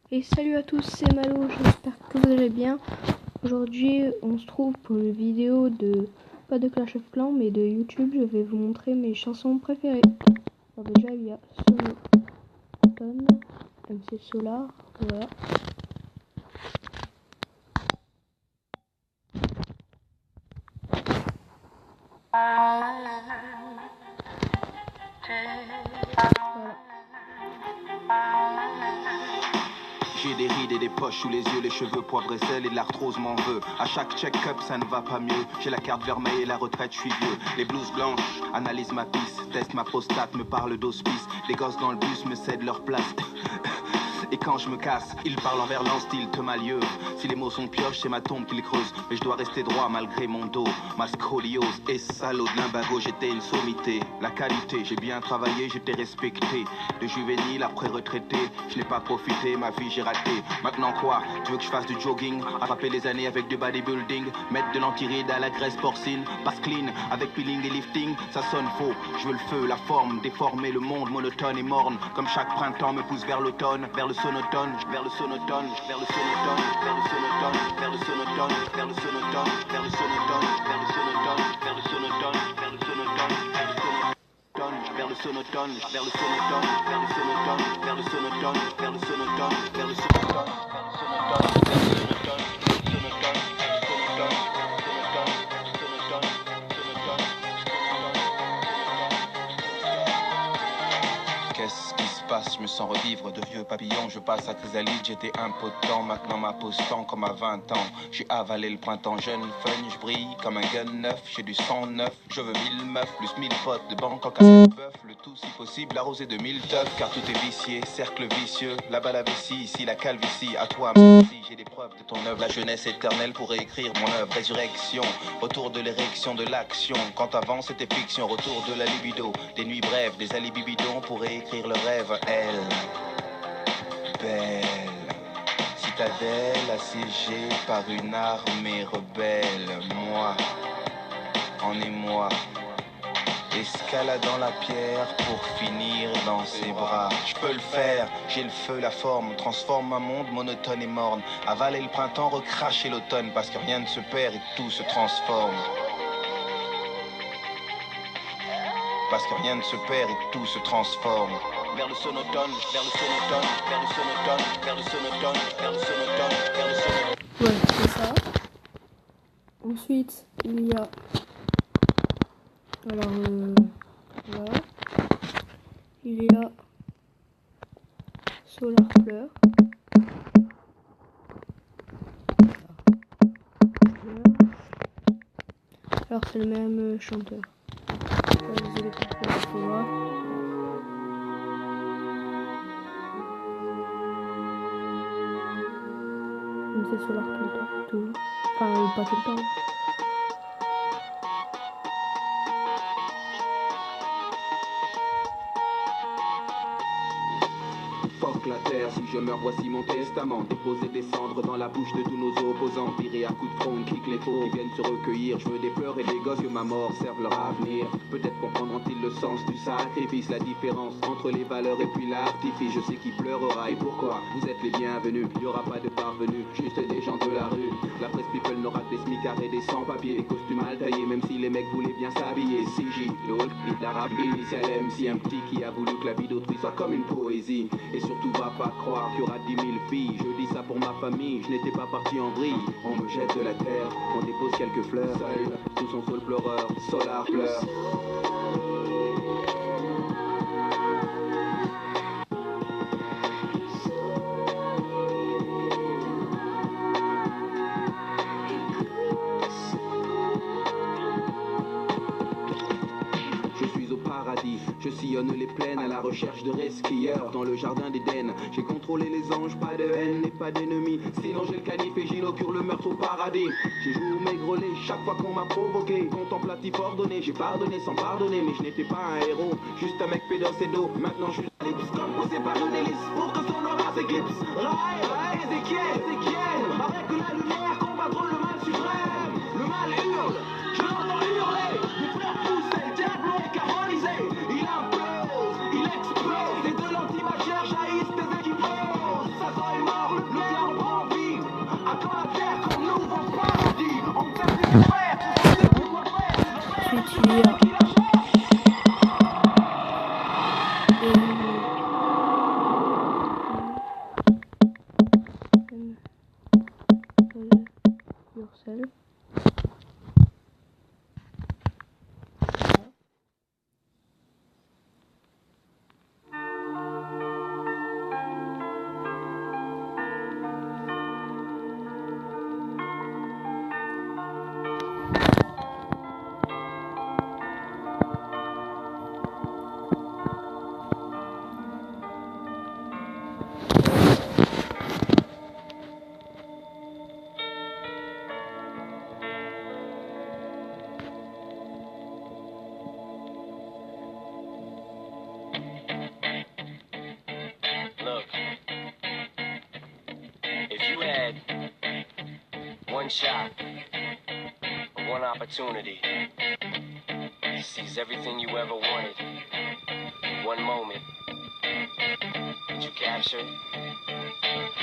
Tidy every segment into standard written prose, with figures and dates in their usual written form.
Et salut à tous, c'est Malo, j'espère que vous allez bien. Aujourd'hui, on se trouve pour une vidéo de, pas de Clash of Clans, mais de YouTube. Je vais vous montrer mes chansons préférées. Alors déjà, il y a Sonoton, MC Solar, voilà. J'ai des rides et des poches sous les yeux, les cheveux poivre et sel et de l'arthrose m'en veut. À chaque check-up ça ne va pas mieux. J'ai la carte vermeille et la retraite, je suis vieux. Les blouses blanches analysent ma pisse, testent ma prostate, me parlent d'hospice. Les gosses dans le bus me cèdent leur place. Et quand je me casse, ils parlent en verlan style Temalieu. Si les mots sont pioches, c'est ma tombe qu'ils creusent. Mais je dois rester droit malgré mon dos. Ma scoliose et salaud de l'imbago, j'étais une sommité. La qualité, j'ai bien travaillé, j'étais respecté. De juvénile après retraité, je n'ai pas profité, ma vie j'ai raté. Maintenant quoi? Tu veux que je fasse du jogging? Attraper les années avec du bodybuilding? Mettre de l'antiride à la graisse porcine? Passe clean avec peeling et lifting? Ça sonne faux, je veux le feu, la forme, déformer le monde monotone et morne. Comme chaque printemps me pousse vers l'automne, vers le sonotone, vers le sonotone, vers le sonotone, vers le sonotone, vers le sonotone, vers le sonotone, vers le sonotone, vers le sonotone, vers le sonotone, vers le sonotone, vers le sonotone, vers le sonotone, vers le sonotone, vers le sonotone, vers le sonotone, vers le sonotone, vers le sonotone, vers le sonotone, qu'est-ce qui se passe? Je me sens revivre de vieux papillons. Je passe à chrysalide, j'étais impotent. Maintenant m'impostant comme à 20 ans. J'ai avalé le printemps jeune, fun, je brille comme un gun neuf. J'ai du sang neuf, je veux 1000 meufs, plus 1000 potes de banque en casquette bœuf. Le tout si possible arrosé de 1000 teufs. Car tout est vicié, cercle vicieux. Là-bas la vessie, ici la calvitie. À toi merci, j'ai des preuves de ton œuvre. La jeunesse éternelle pour réécrire mon œuvre. Résurrection, retour de l'érection de l'action. Quand avant c'était fiction, retour de la libido. Des nuits brèves, des alibis bidons pour réécrire le rêve. Elle, belle, citadelle assiégée par une armée rebelle. Moi, en émoi, escaladant la pierre pour finir dans ses bras. Je peux le faire, j'ai le feu, la forme, transforme un monde monotone et morne. Avaler le printemps, recracher l'automne, parce que rien ne se perd et tout se transforme. Parce que rien ne se perd et tout se transforme. Vers le sonotone, vers le sonotone, vers le sonotone, vers le sonotone, vers le sonotone, vers le sonotone. Ouais, c'est ça. Ensuite, il y a... Alors, voilà. Il y a Solar Fleur. Alors, c'est le même chanteur. Désolé pour la voix. C'est Solar tout le temps. Tout. Enfin, pas tout le temps. Fuck la terre, si je meurs, voici mon testament. Déposer des cendres dans la bouche de tous nos opposants. Virer à coups de front, kick les faux qui viennent se recueillir. Je veux des pleurs et des gosses que ma mort serve leur avenir. Peut-être comprendront-ils le sens du sacrifice. La différence entre les valeurs et puis l'artifice. Je sais qui pleurera et pourquoi. Vous êtes les bienvenus, il n'y aura pas de parvenus, juste des gens de la rue. La presse people n'aura que des smicards et des sans-papiers. Des costumes mal taillés, même si les mecs voulaient bien s'habiller. CJ, l'autre, l'arabe, initial MC. Un petit qui a voulu que la vie d'autrui soit comme une poésie. Et surtout va pas croire qu'il y aura 10 000 filles. Je dis ça pour ma famille, je n'étais pas parti en vrille. On me jette de la terre, on dépose quelques fleurs. Seul, sous son sol pleureur, Solar pleure. Je sillonne les plaines à la recherche de resquilleurs dans le jardin d'Éden. J'ai contrôlé les anges, pas de haine et pas d'ennemis. Sinon j'ai le canif et j'inaugure le meurtre au paradis. J'ai joué au maigrelet chaque fois qu'on m'a provoqué. Contemplatif ordonné, j'ai pardonné sans pardonner. Mais je n'étais pas un héros, juste un mec pédocédo. Maintenant je suis lips, comme posé par une hélice pour que son aura s'éclipse. Raï, Ézéchiel, avec de la lumière combattre le mal suprême. Le mal hurle, je l'entends hurler. Des fleurs poussées, le diable est carbonisé. Il implose, il explose. Et de l'antimatière jaillissent des équipements. Ça sent mort. had one shot, one opportunity to seize everything you ever wanted in one moment. Did you capture it?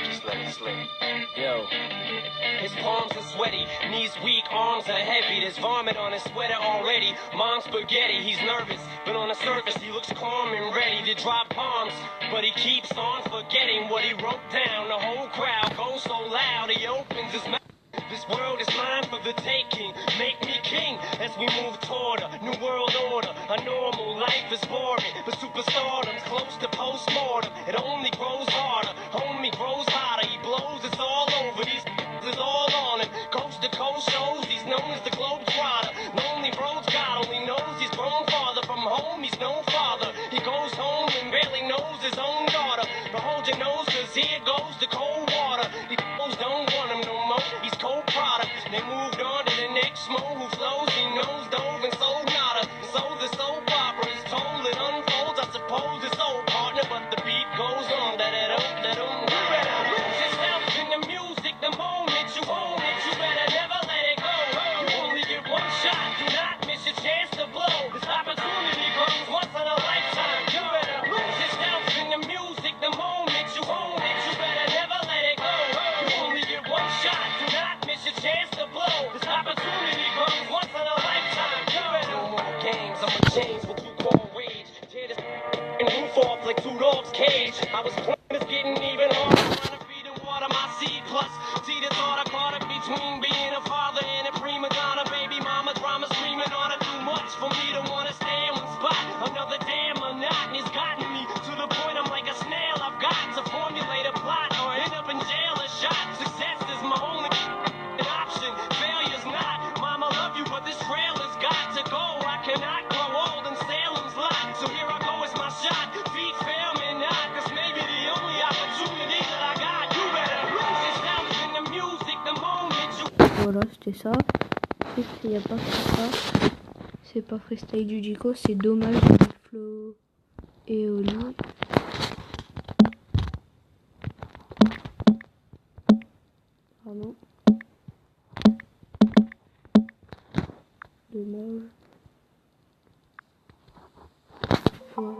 Just let it slip. Yo. His palms are sweaty, knees weak, arms are heavy. There's vomit on his sweater already. Mom's spaghetti, he's nervous, but on the surface he looks calm and ready to drop bombs. But he keeps on forgetting what he wrote down. The whole crowd goes so loud, he opens his mouth. This world is mine for the taking. Make me king as we move toward a new world order. A normal life is boring, but superstardom's close to postmortem. It only grows harder, homie grows hotter. He blows, it's all over. These is all on him. Coast to coast shows, he's known as the Globetrotter. Lonely roads, God only knows he's grown farther from home. He's no father. He goes home and barely knows his own daughter. But hold your nose, cause here goes the cold water. These don't want him no more. He's cold product. They moved on to the next mo who flows. He knows dove and sold nada. So the soap opera is told. It unfolds. I suppose it's old partner, but the beat goes on. Da-da-dum. You better lose yourself in the music the moment you own it. You better never let it go. You only get one shot. Do not miss your chance to blow. This opportunity comes once in a lifetime. You better lose yourself in the music the moment you own it. You better never let it go. You only get one shot. Do not miss your chance to blow. This opportunity comes once in a lifetime. You better no more games. I'ma change what you call rage. Tear this and roof off like two dogs' cage. I was playing, it's getting even harder. Trying to feed and water my seed. Plus, see the thought I caught it between being a father and a prima donna. Baby mama drama screaming on it. Too much for me to wanna stay in one spot. Another damn monotony's gotten me to the point I'm like a snail. I've got to formulate a plot or end up in jail or shot. Success is my only option. Failure's not. Mama love you, but this trail has got to go. I cannot grow old in Salem's lot. So here I go, it's my shot. Feet fail me not, cause maybe the only opportunity that I got. You better lose yourself in the music the moment you. Voilà, c'était ça. Il n'y a pas que ça. C'est pas freestyle du Dico, c'est dommage du Flo et Oli. Pardon. Dommage. Voilà.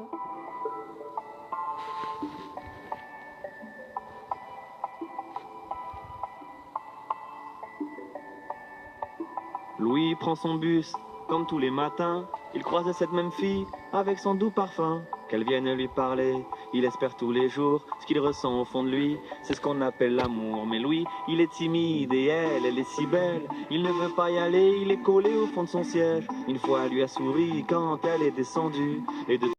Louis prend son bus, comme tous les matins, il croise cette même fille avec son doux parfum. Qu'elle vienne lui parler, il espère tous les jours ce qu'il ressent au fond de lui, c'est ce qu'on appelle l'amour. Mais Louis, il est timide et elle est si belle, il ne veut pas y aller, il est collé au fond de son siège. Une fois elle lui a souri quand elle est descendue, et de